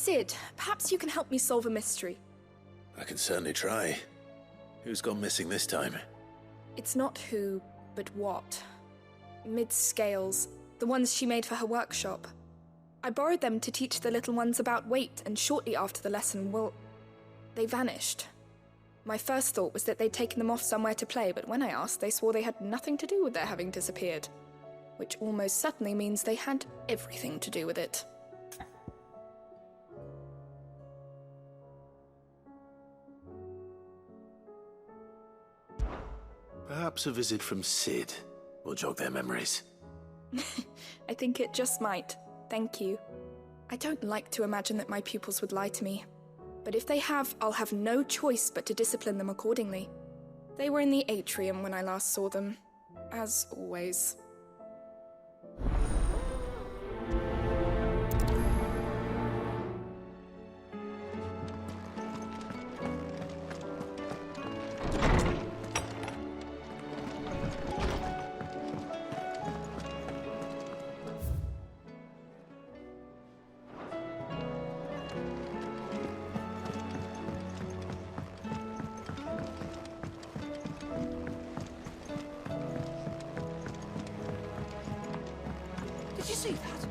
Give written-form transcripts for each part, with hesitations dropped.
Sid, perhaps you can help me solve a mystery. I can certainly try. Who's gone missing this time? It's not who, but what. Mid's scales, the ones she made for her workshop. I borrowed them to teach the little ones about weight, and shortly after the lesson, well, they vanished. My first thought was that they'd taken them off somewhere to play, but when I asked, they swore they had nothing to do with their having disappeared. Which almost certainly means they had everything to do with it. Perhaps a visit from Sid will jog their memories. I think it just might. Thank you. I don't like to imagine that my pupils would lie to me. But if they have, I'll have no choice but to discipline them accordingly. They were in the atrium when I last saw them, as always. Did you see that?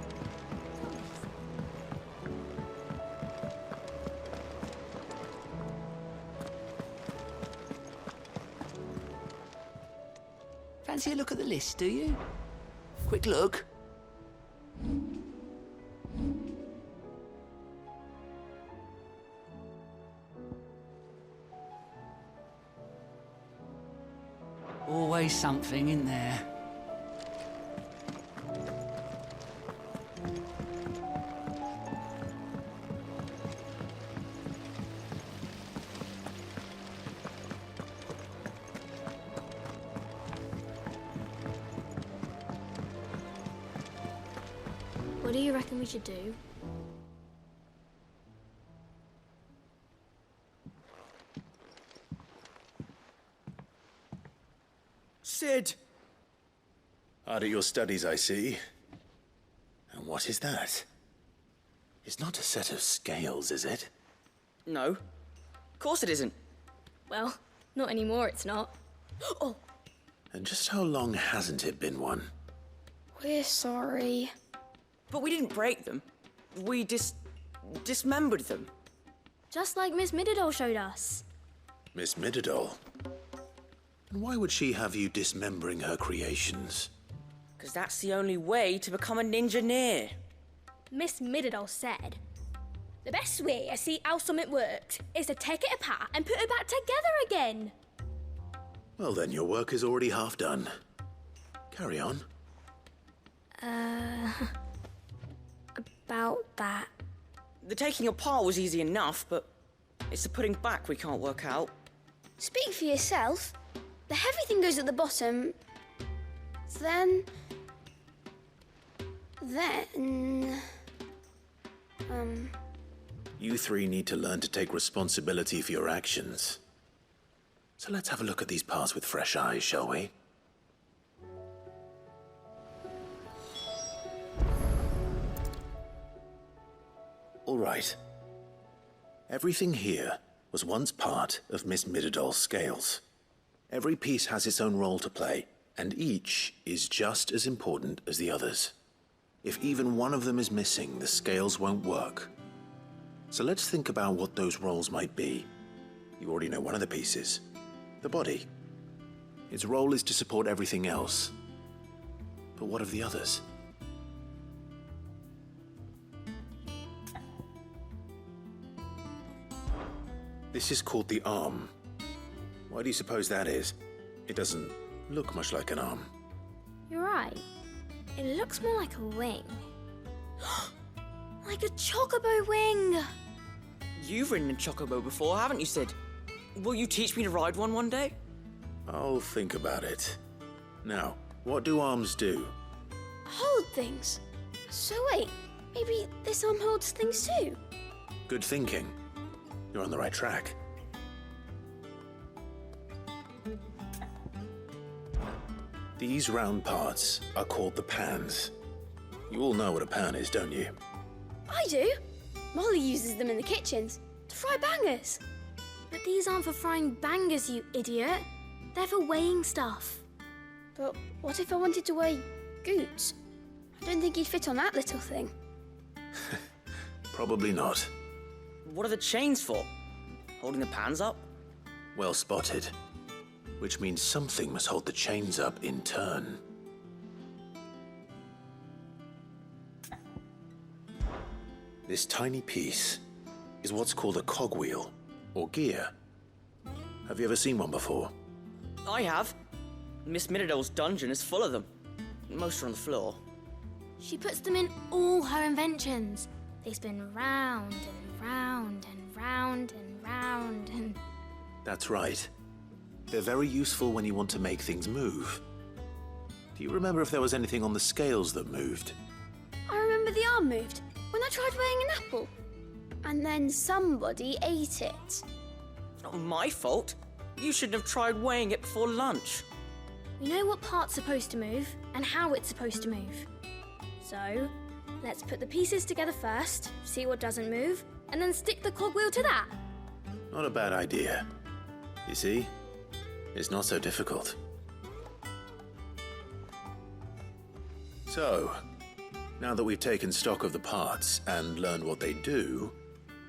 Fancy a look at the list, do you? Quick look. Always something in there. What do you reckon we should do? Sid! Hard at your studies, I see. And what is that? It's not a set of scales, is it? No. Of course it isn't. Well, not anymore, it's not. Oh, And just how long hasn't it been one? we're sorry. But we didn't break them. We dismembered them. Just like Miss Mididol showed us. Miss Mididol? And why would she have you dismembering her creations? Because that's the only way to become a ninja-neer. Miss Mididol said, the best way to see how something works is to take it apart and put it back together again. Well then, your work is already half done. Carry on. About that. The taking apart was easy enough, but it's the putting back we can't work out. Speak for yourself. The heavy thing goes at the bottom. Then... You three need to learn to take responsibility for your actions. So let's have a look at these parts with fresh eyes, shall we? All right. Everything here was once part of Miss Mididol's scales. Every piece has its own role to play, and each is just as important as the others. If even one of them is missing, the scales won't work. So let's think about what those roles might be. You already know one of the pieces, the body. Its role is to support everything else. But what of the others? This is called the arm. Why do you suppose that is? It doesn't look much like an arm. You're right. It looks more like a wing. Like a chocobo wing! You've ridden a chocobo before, haven't you, Sid? Will you teach me to ride one day? I'll think about it. Now, what do arms do? hold things. So wait, maybe this arm holds things too? Good thinking. You're on the right track. These round parts are called the pans. You all know what a pan is, don't you? I do. Molly uses them in the kitchens to fry bangers. But these aren't for frying bangers, you idiot. They're for weighing stuff. But what if I wanted to weigh Goots? I don't think he'd fit on that little thing. Probably not. What are the chains for? Holding the pans up? Well spotted. Which means something must hold the chains up in turn. This tiny piece is what's called a cogwheel, or gear. Have you ever seen one before? I have. Miss Midodol's dungeon is full of them. Most are on the floor. She puts them in all her inventions. They spin round and round and round and round and... That's right. They're very useful when you want to make things move. Do you remember if there was anything on the scales that moved? I remember the arm moved when I tried weighing an apple. And then somebody ate it. Not my fault. You shouldn't have tried weighing it before lunch. We know what part's supposed to move and how it's supposed to move. So, let's put the pieces together first, see what doesn't move, and then stick the cogwheel to that. Not a bad idea. You see? It's not so difficult. So, now that we've taken stock of the parts and learned what they do,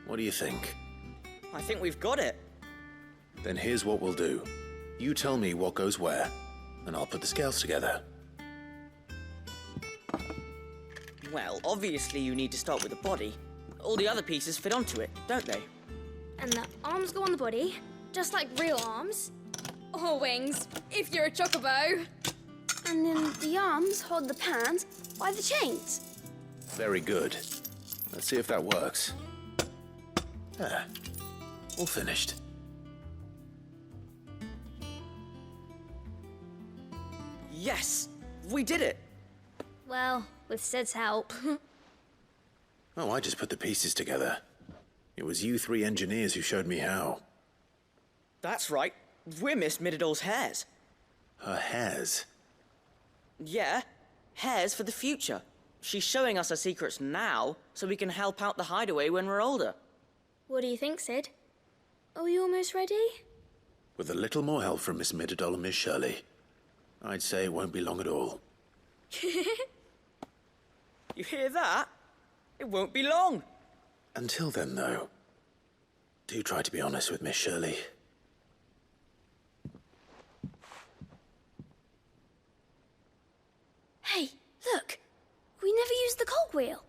what do you think? I think we've got it. Then here's what we'll do. You tell me what goes where, and I'll put the scales together. Well, obviously you need to start with the body. All the other pieces fit onto it, don't they? And the arms go on the body, just like real arms. Or wings, if you're a chocobo. And then the arms hold the pans by the chains. Very good. Let's see if that works. Ah, all finished. Yes! We did it! Well, with Sid's help. Oh, I just put the pieces together. It was you three engineers who showed me how. That's right. We're Miss Midodol's hairs. Her hairs? Yeah, hairs for the future. She's showing us her secrets now, so we can help out the hideaway when we're older. What do you think, Sid? Are we almost ready? With a little more help from Miss Midodol and Miss Shirley, I'd say it won't be long at all. You hear that? It won't be long. Until then, though, do try to be honest with Miss Shirley. Hey, look! We never used the cogwheel.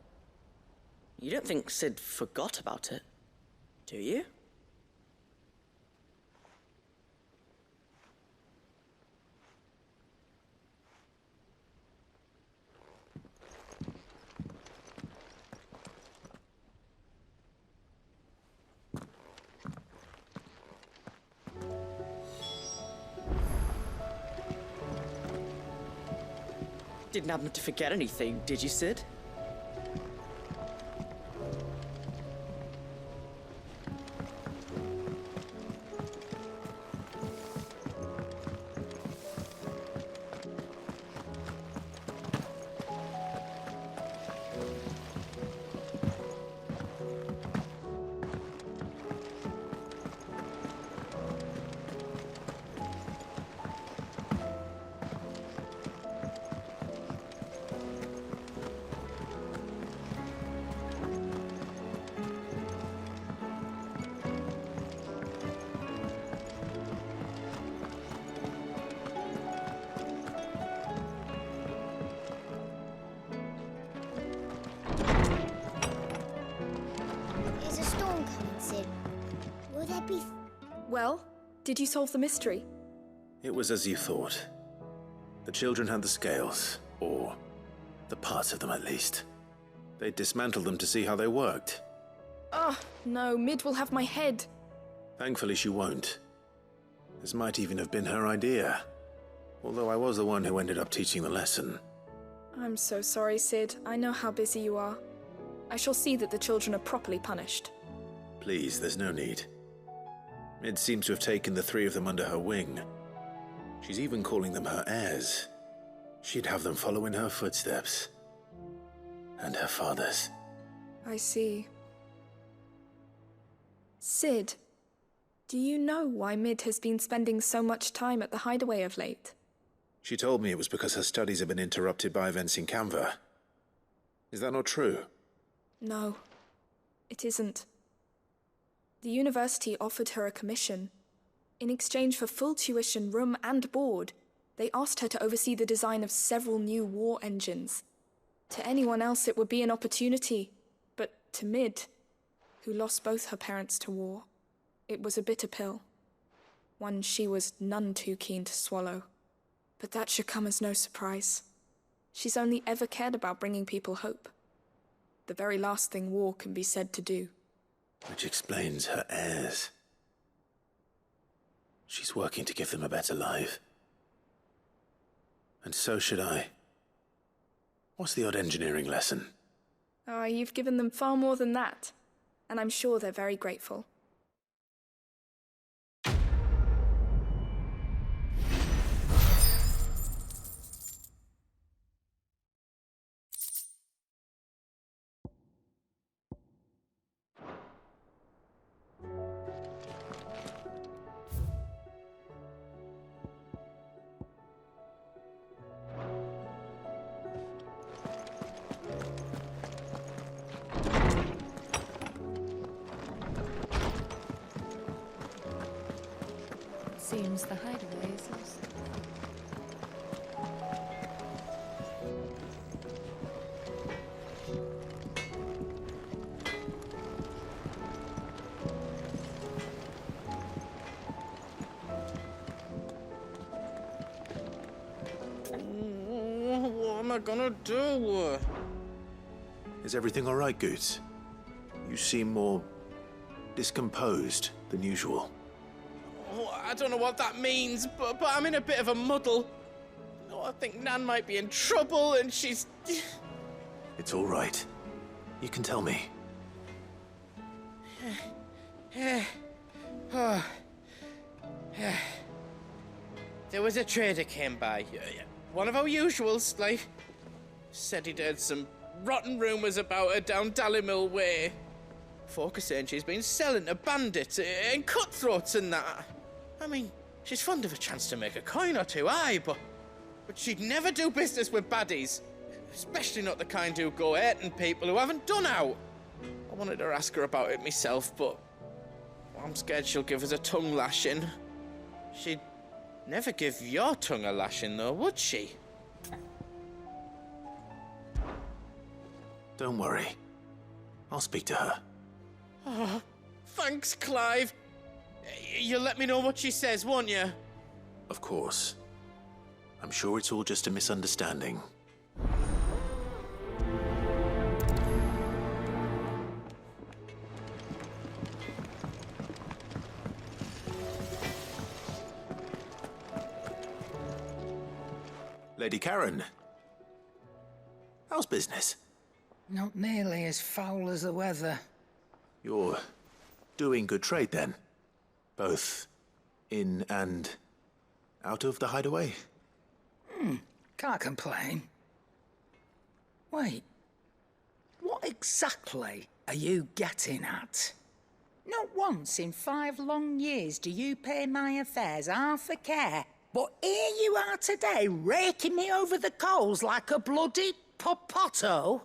You don't think Sid forgot about it, do you? Didn't happen to forget anything, did you, Sid? There's a storm coming, Sid. Will there be... Well, did you solve the mystery? It was as you thought. The children had the scales, or the parts of them at least. They dismantled them to see how they worked. Ah, no, Mid will have my head. Thankfully she won't. This might even have been her idea. Although I was the one who ended up teaching the lesson. I'm so sorry, Sid. I know how busy you are. I shall see that the children are properly punished. Please, there's no need. Mid seems to have taken the three of them under her wing. She's even calling them her heirs. She'd have them follow in her footsteps. And her father's. I see. Sid, do you know why Mid has been spending so much time at the hideaway of late? She told me it was because her studies have been interrupted by events in Canva. Is that not true? No, it isn't. The university offered her a commission. In exchange for full tuition, room and board, they asked her to oversee the design of several new war engines. To anyone else it would be an opportunity, but to Mid, who lost both her parents to war, it was a bitter pill. One she was none too keen to swallow. But that should come as no surprise. She's only ever cared about bringing people hope. The very last thing war can be said to do. Which explains her heirs. She's working to give them a better life. And so should I. What's the odd engineering lesson? Ah, you've given them far more than that. And I'm sure they're very grateful. Seems the hideaway is lost. What am I gonna do? Is everything all right, Goots? You seem more discomposed than usual. Oh, I don't know what that means, but I'm in a bit of a muddle. Oh, I think Nan might be in trouble and she's... It's all right. You can tell me. There was a trader came by. One of our usuals, like... Said he'd heard some rotten rumours about her down Dallimil Way. Folk are saying she's been selling to bandits and cutthroats and that. I mean, she's fond of a chance to make a coin or two, aye, but she'd never do business with baddies. Especially not the kind who go hurting people who haven't done out. I wanted to ask her about it myself, but I'm scared she'll give us a tongue lashing. She'd never give your tongue a lashing, though, would she? Don't worry. I'll speak to her. Oh, thanks, Clive. You'll let me know what she says, won't you? Of course. I'm sure it's all just a misunderstanding. Lady Karen. How's business? Not nearly as foul as the weather. You're doing good trade, then? Both in and out of the hideaway? Can't complain. Wait. What exactly are you getting at? Not once in 5 long years do you pay my affairs half a care. But here you are today, raking me over the coals like a bloody popoto.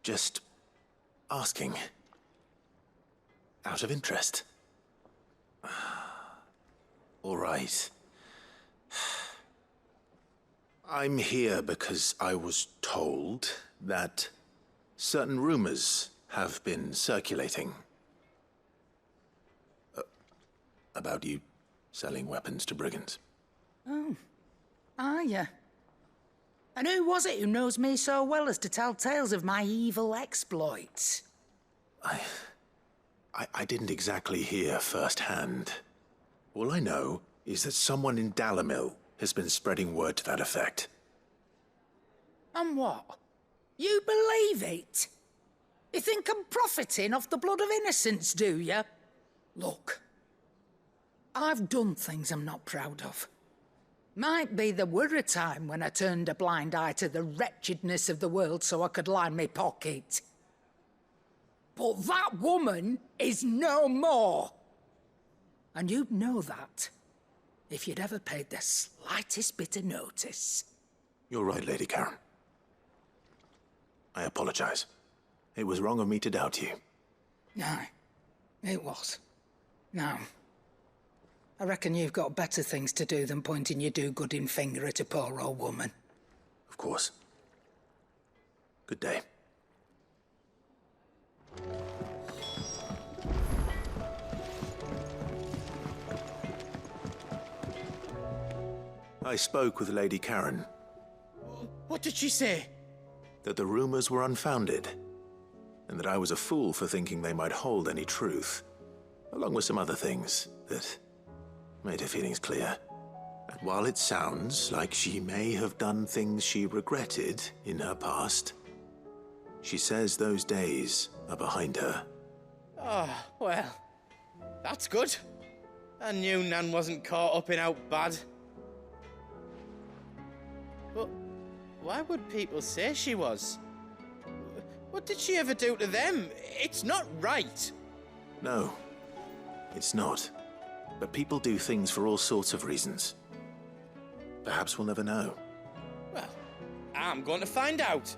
Just asking. Out of interest. All right. I'm here because I was told that certain rumors have been circulating. About you selling weapons to brigands. Oh, are ya? And who was it who knows me so well as to tell tales of my evil exploits? I didn't exactly hear firsthand. All I know is that someone in Dallimil has been spreading word to that effect. And what? You believe it? You think I'm profiting off the blood of innocents, do you? Look, I've done things I'm not proud of. Might be there were a time when I turned a blind eye to the wretchedness of the world so I could line my pocket. But that woman is no more. And you'd know that if you'd ever paid the slightest bit of notice. You're right, Lady Karen. I apologize. It was wrong of me to doubt you. Aye, it was. Now, I reckon you've got better things to do than pointing your do-gooding finger at a poor old woman. Of course. Good day. I spoke with Lady Karen. What did she say? That the rumors were unfounded, and that I was a fool for thinking they might hold any truth, along with some other things that made her feelings clear. And while it sounds like she may have done things she regretted in her past, she says those days are behind her. Oh, well, that's good. I knew Nan wasn't caught up in out bad. But why would people say she was? What did she ever do to them? It's not right. No, it's not. But people do things for all sorts of reasons. Perhaps we'll never know. Well, I'm going to find out.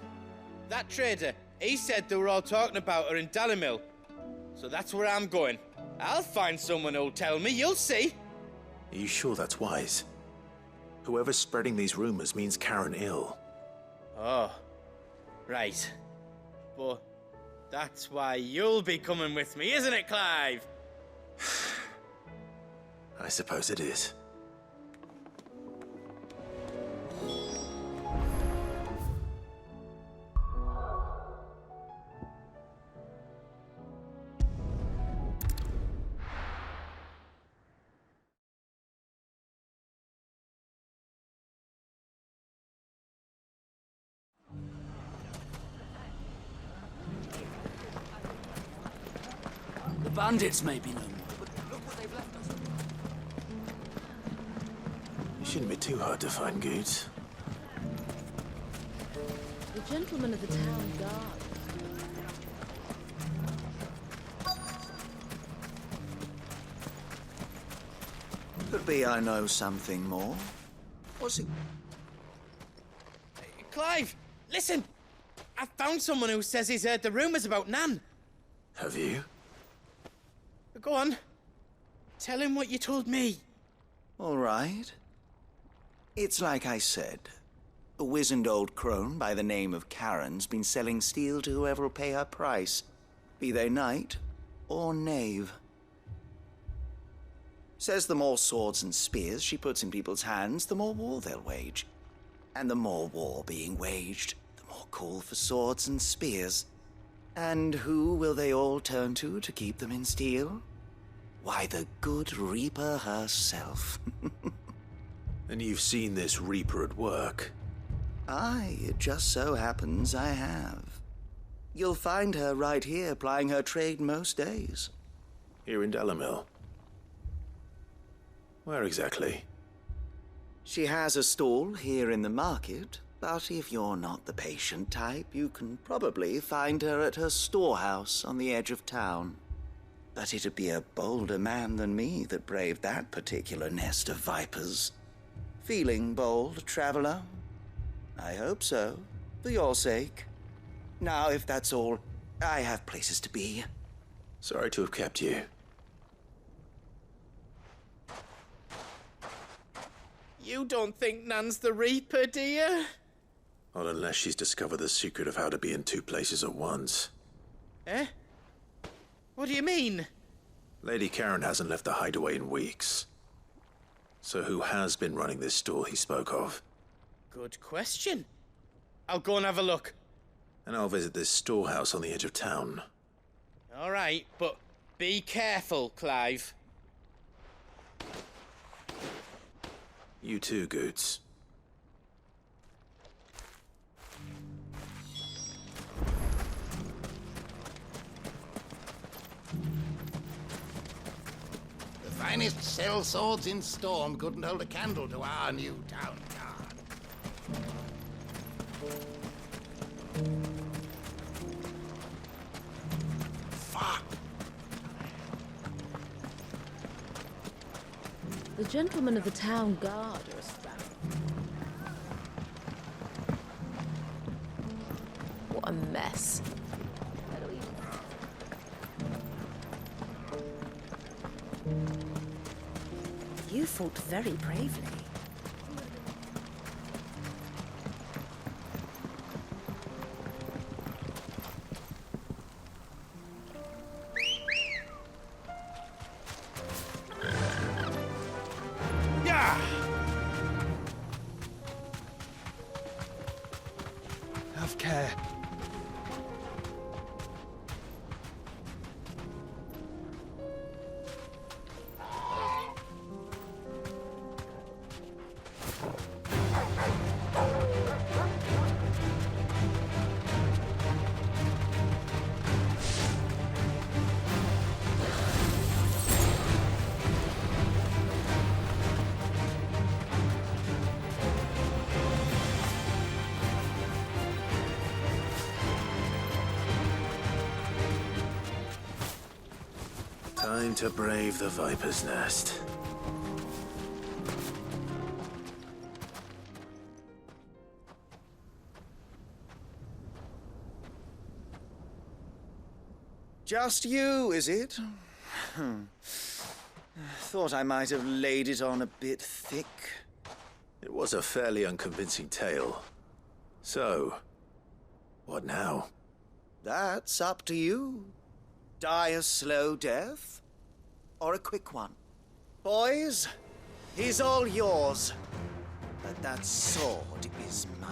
That trader, he said they were all talking about her in Dalimil. So that's where I'm going. I'll find someone who'll tell me, you'll see. Are you sure that's wise? Whoever's spreading these rumors means Karen ill. Oh, right. But that's why you'll be coming with me, isn't it, Clive? I suppose it is. The bandits may be no more, but look what they've left us. It shouldn't be too hard to find goods. The gentleman of the town guard. Could be I know something more. Was it? Clive, listen! I found someone who says he's heard the rumours about Nan. Have you? Go on. Tell him what you told me. All right. It's like I said. A wizened old crone by the name of Karen's been selling steel to whoever will pay her price, be they knight or knave. Says the more swords and spears she puts in people's hands, the more war they'll wage. And the more war being waged, the more call for swords and spears. And who will they all turn to keep them in steel? Why, the good Reaper herself. And you've seen this Reaper at work? Aye, it just so happens I have. You'll find her right here plying her trade most days. Here in Dalimil? Where exactly? She has a stall here in the market, but if you're not the patient type, you can probably find her at her storehouse on the edge of town. But it'd be a bolder man than me that braved that particular nest of vipers. Feeling bold, traveler? I hope so, for your sake. Now, if that's all, I have places to be. Sorry to have kept you. You don't think Nan's the Reaper, do you? Not unless she's discovered the secret of how to be in two places at once. Eh? What do you mean? Lady Karen hasn't left the hideaway in weeks. So who has been running this store he spoke of? Good question. I'll go and have a look. And I'll visit this storehouse on the edge of town. All right, but be careful, Clive. You too, Goots. The finest sell swords in Storm couldn't hold a candle to our new town guard. The gentlemen of the town guard are astounded. What a mess. You fought very bravely. Have care. Time to brave the Viper's Nest. Just you, is it? Thought I might have laid it on a bit thick. It was a fairly unconvincing tale. So, what now? That's up to you. Die a slow death, or a quick one. Boys, he's all yours. But that sword is mine.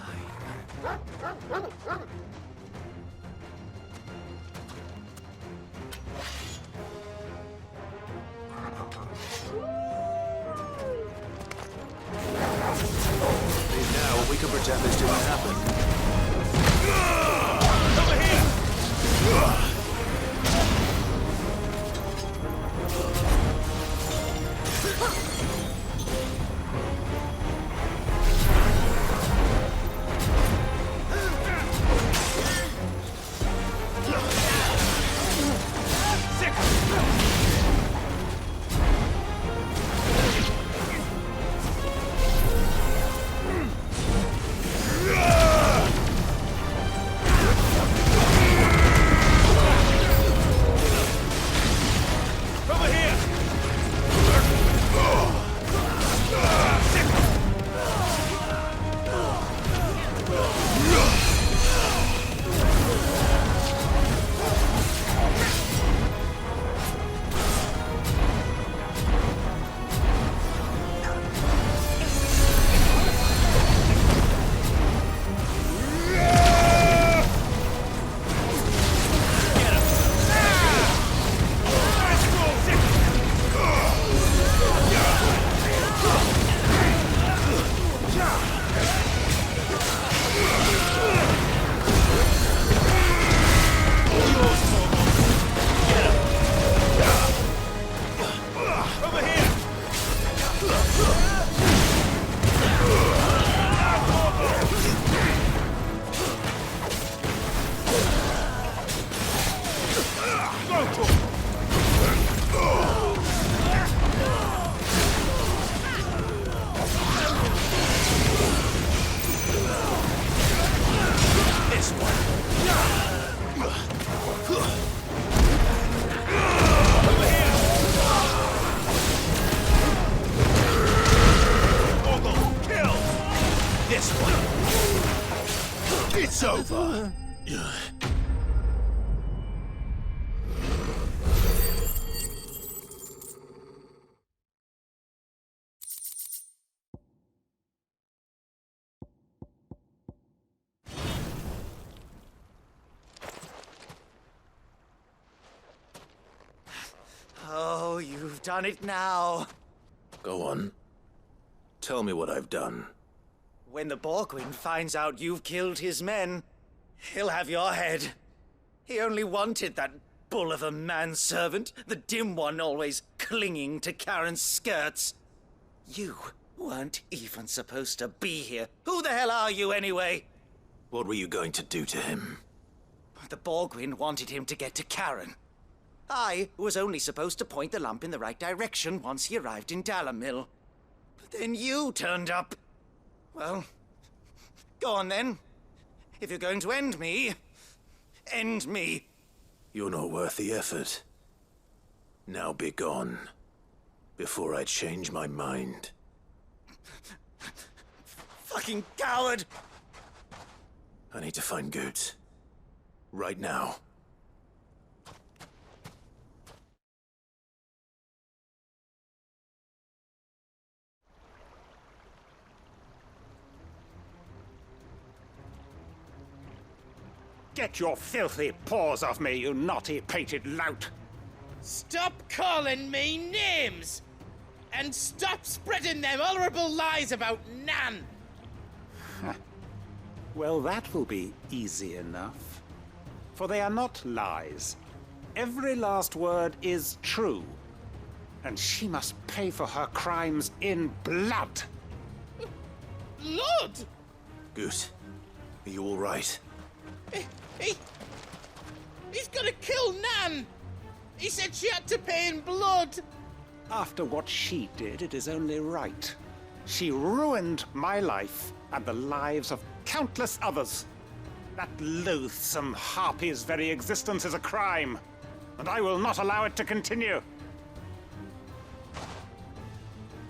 Now we can pretend this didn't happen. Over here! It's over. Oh, you've done it now. Go on. Tell me what I've done. When the Borgwyn finds out you've killed his men, he'll have your head. He only wanted that bull of a manservant, the dim one always clinging to Karen's skirts. You weren't even supposed to be here. Who the hell are you, anyway? What were you going to do to him? The Borgwyn wanted him to get to Karen. I was only supposed to point the lamp in the right direction once he arrived in Dalamil. Then you turned up. Well, go on then. If you're going to end me, end me. You're not worth the effort. Now be gone, before I change my mind. Fucking coward! I need to find Goots. Right now. Get your filthy paws off me, you naughty-pated lout! Stop calling me names! And stop spreading them horrible lies about Nan! Well, that will be easy enough. For they are not lies. Every last word is true. And she must pay for her crimes in blood. Blood? Goot, are you all right? He's gonna kill Nan! He said she had to pay in blood! After what she did, it is only right. She ruined my life and the lives of countless others. That loathsome harpy's very existence is a crime, and I will not allow it to continue.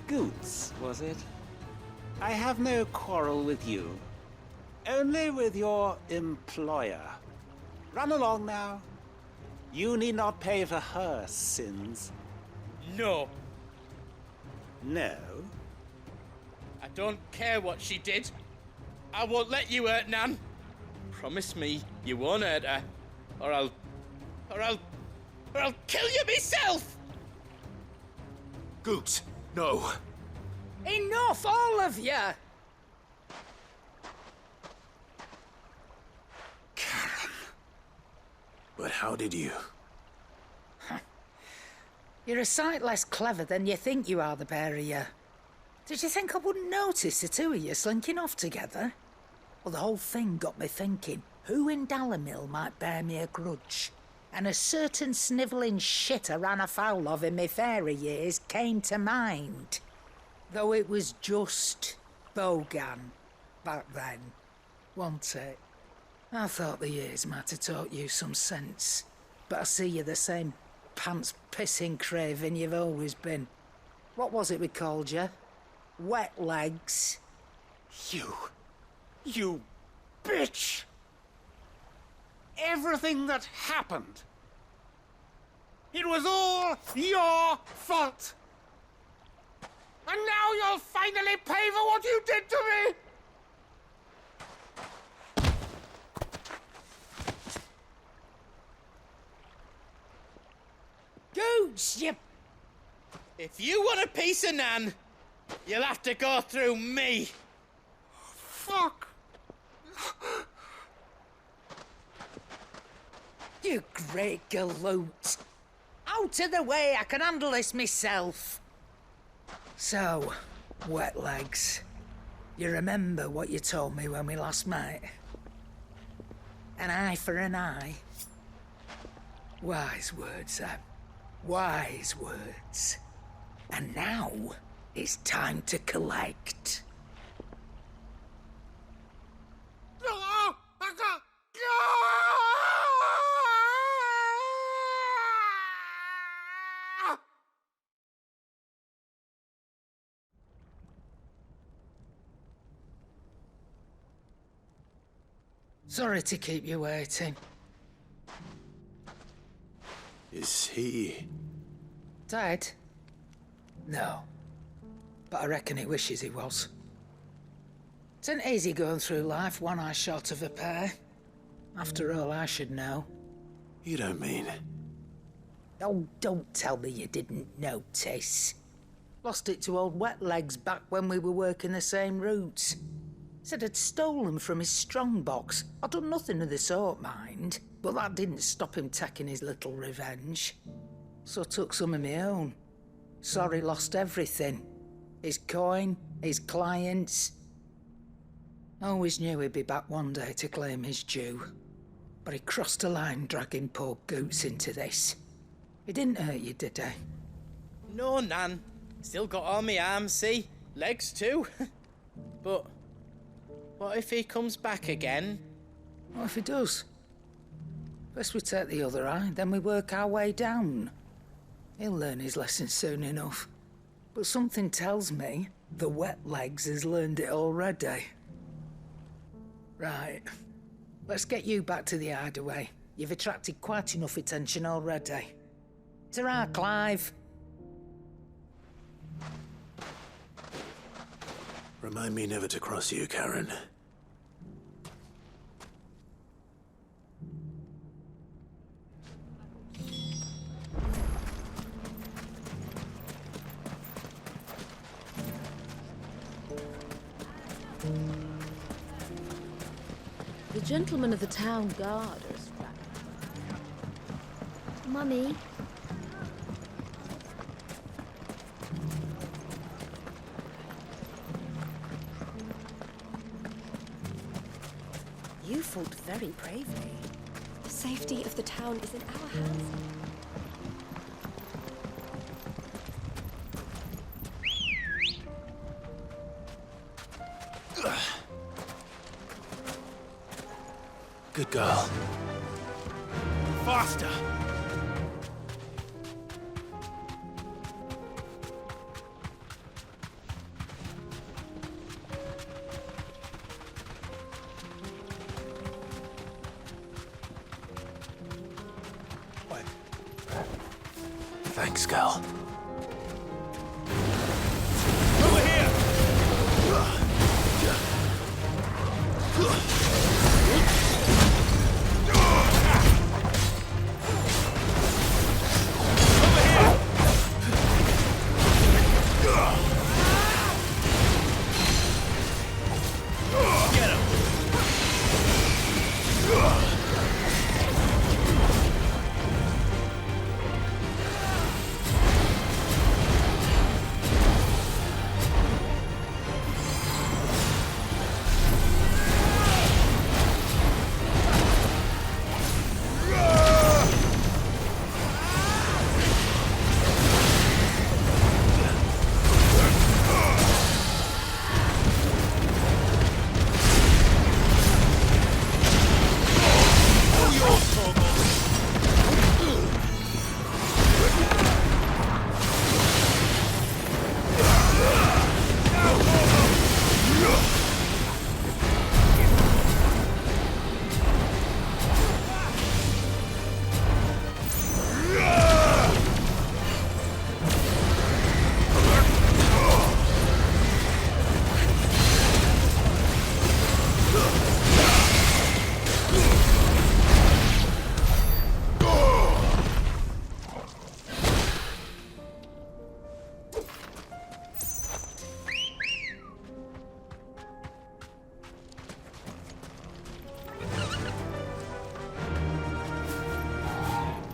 Goots, was it? I have no quarrel with you. Only with your employer. Run along now. You need not pay for her sins. No. No? I don't care what she did. I won't let you hurt Nan. Promise me you won't hurt her, or I'll kill you myself! Goot, no. Enough, all of you! But how did you? You're a sight less clever than you think you are, the pair of you. Did you think I wouldn't notice the two of you slinking off together? Well, the whole thing got me thinking, who in Dalimil might bear me a grudge? And a certain snivelling shit I ran afoul of in my fairy years came to mind. Though it was just Bogan back then, wasn't it? I thought the years might have taught you some sense, but I see you're the same pants-pissing craven you've always been. What was it we called you? Wet legs? You bitch! Everything that happened, it was all your fault! And now you'll finally pay for what you did to me! Goots, you... If you want a piece of Nan, you'll have to go through me. Fuck! You great galoot. Out of the way, I can handle this myself. So, wet legs, you remember what you told me when we last met? An eye for an eye. Wise words, Sam. Wise words. And now, it's time to collect. Sorry to keep you waiting. Is he... Dead? No. But I reckon he wishes he was. It ain't easy going through life one eye short of a pair. After all, I should know. You don't mean... Oh, don't tell me you didn't notice. Lost it to old Wet Legs back when we were working the same routes. Said I'd stolen from his strongbox. I'd done nothing of the sort, mind. But that didn't stop him taking his little revenge. So I took some of my own. Sorry, lost everything. His coin, his clients. Always knew he'd be back one day to claim his due. But he crossed a line dragging poor Goots into this. He didn't hurt you, did he? No, Nan. Still got all my arms, see? legs too. But what if he comes back again? What if he does? First we take the other eye, then we work our way down. He'll learn his lesson soon enough. But something tells me the wet legs has learned it already. Right. Let's get you back to the hideaway. You've attracted quite enough attention already. Ta-ra, Clive. Remind me never to cross you, Karen. The gentlemen of the town guard are strapped. Mummy. You fought very bravely. The safety of the town is in our hands. Good girl. Faster! Thanks, girl. Over here!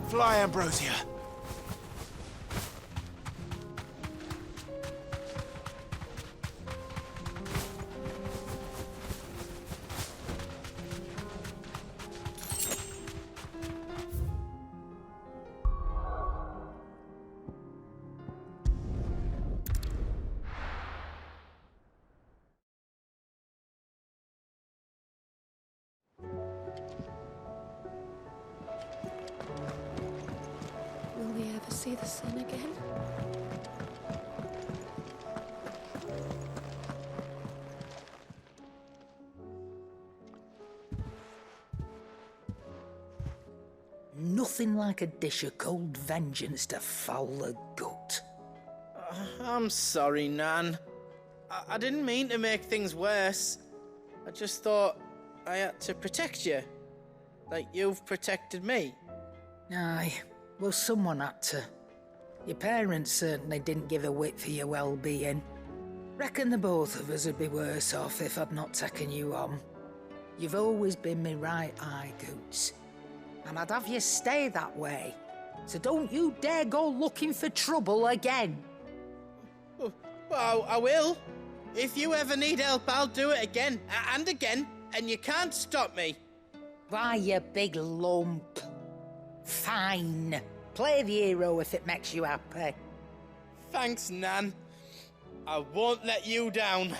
Fly, Ambrosia. Will we ever see the sun again? Nothing like a dish of cold vengeance to foul the gut. I'm sorry, Nan. I didn't mean to make things worse. I just thought I had to protect you. Like you've protected me. Aye, well, someone had to. Your parents certainly didn't give a whit for your well-being. Reckon the both of us would be worse off if I'd not taken you on. You've always been me right eye, Goots. And I'd have you stay that way. So don't you dare go looking for trouble again. Well, I will. If you ever need help, I'll do it again and again, and you can't stop me. Why, you big lump. Fine. Play the hero if it makes you happy. Thanks, Nan. I won't let you down.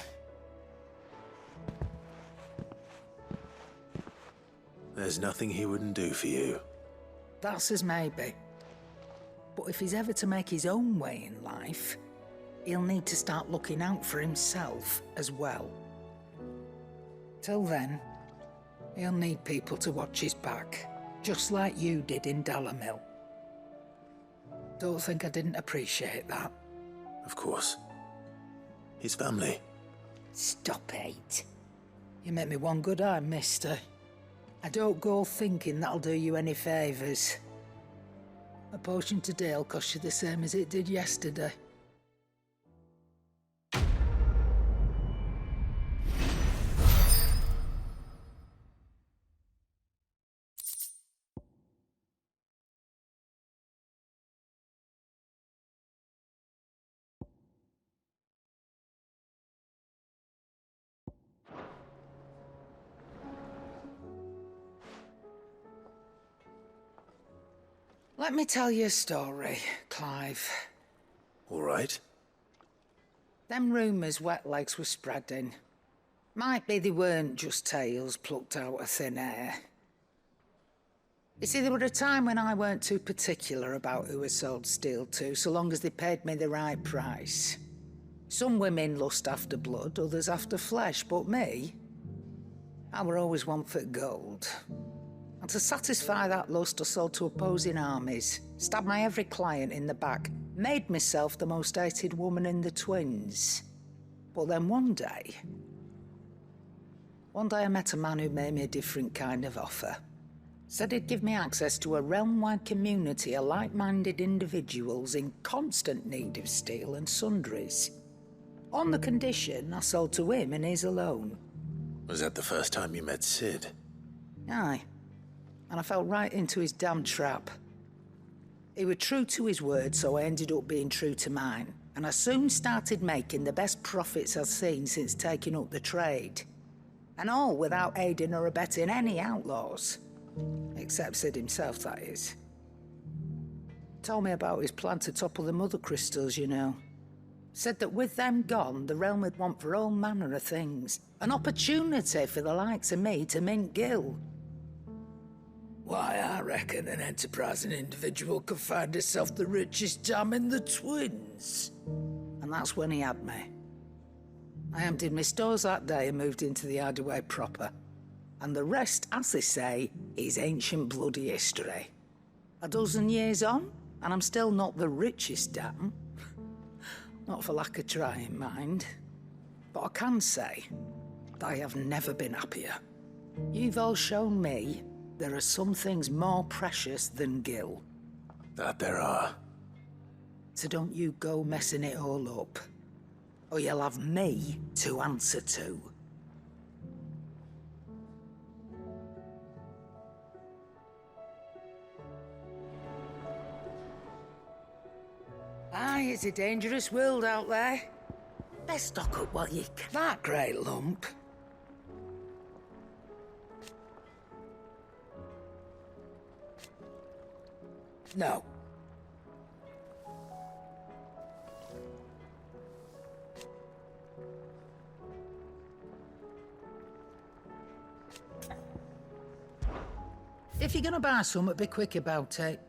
There's nothing he wouldn't do for you. That's as maybe. But if he's ever to make his own way in life, he'll need to start looking out for himself as well. Till then, he'll need people to watch his back, just like you did in Dalimil. Don't think I didn't appreciate that. Of course. His family. Stop it. You make me one good eye, mister. I don't go thinking that'll do you any favours. A potion today'll cost you the same as it did yesterday. Let me tell you a story, Clive. All right. Them rumours Wetlegs were spreading. Might be they weren't just tales plucked out of thin air. You see, there were a time when I weren't too particular about who I sold steel to, so long as they paid me the right price. Some women lust after blood, others after flesh, but me, I were always one for gold. And to satisfy that lust, I sold to opposing armies, stabbed my every client in the back, made myself the most hated woman in the twins. But then one day I met a man who made me a different kind of offer. Said he'd give me access to a realm-wide community of like-minded individuals in constant need of steel and sundries. On the condition I sold to him and his alone. Was that the first time you met Sid? Aye. And I fell right into his damn trap. He was true to his word, so I ended up being true to mine. And I soon started making the best profits I've seen since taking up the trade. And all without aiding or abetting any outlaws. Except Sid himself, that is. Told me about his plan to topple the mother crystals, you know. Said that with them gone, the realm would want for all manner of things. An opportunity for the likes of me to mint gil. Why, I reckon an enterprising individual could find himself the richest dam in the twins. And that's when he had me. I emptied my stores that day and moved into the hideaway proper. And the rest, as they say, is ancient bloody history. A dozen years on, and I'm still not the richest dam. Not for lack of trying, mind. But I can say that I have never been happier. You've all shown me there are some things more precious than gil. That there are. So don't you go messing it all up, or you'll have me to answer to. Aye, it's a dangerous world out there. Best stock up while you can. That great lump. No. If you're gonna buy something, be quick about it.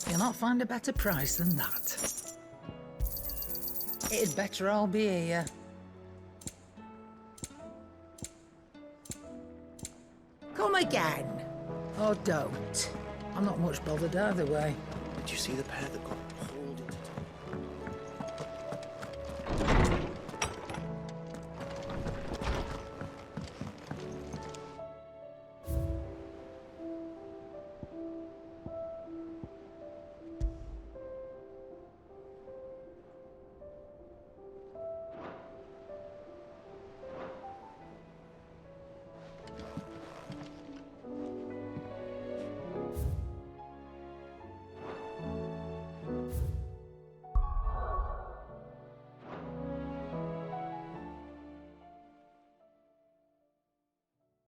You'll not find a better price than that. It'd better all be here. Come again. Or don't. I'm not much bothered either way. Did you see the pair that got